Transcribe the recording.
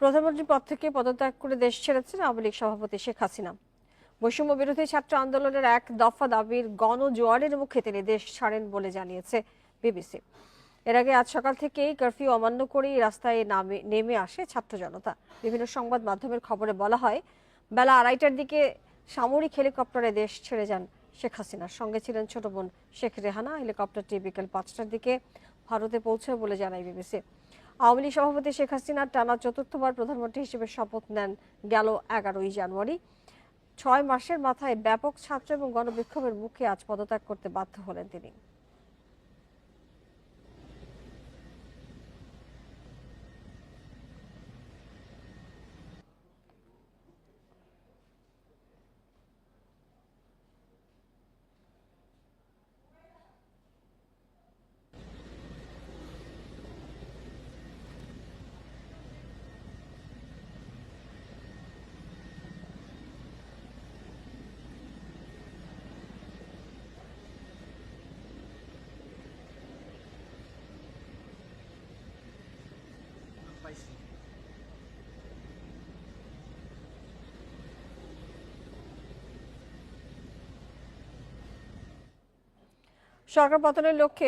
প্রধানমন্ত্রী পদ থেকে পদত্যাগ করে দেশ ছেড়েছেন আওয়ামী লীগ সভাপতি শেখ হাসিনা। বৈষম্য বিরোধী ছাত্র আন্দোলনের এক দফা দাবির গণজোয়ারের মুখে তিনি দেশ ছাড়েন বলে জানিয়েছে বিবিসি। এর আগে আজ সকাল থেকেই কারফিউ অমান্য করেই রাস্তায় নেমে আসে ছাত্র জনতা। বিভিন্ন সংবাদ মাধ্যমের খবরে বলা হয়, বেলা 2:30টার দিকে সামরিক হেলিকপ্টারে দেশ ছেড়ে যান শেখ হাসিনার সঙ্গে ছিলেন ছোট বোন শেখ রেহানা। হেলিকপ্টারটি বিকেল 5টার দিকে ভারতে পৌঁছায় বলে জানায় বিবিসি। আওয়ামী লীগ সভাপতি শেখ হাসিনা টানা চতুর্থবার প্রধানমন্ত্রী হিসেবে শপথ নেন গেল 11ই জানুয়ারি। 6 মাসের মাথায় ব্যাপক ছাত্র এবং গণবিক্ষোভের মুখে আজ পদত্যাগ করতে বাধ্য হলেন তিনি। সরকার পতনের লক্ষ্যে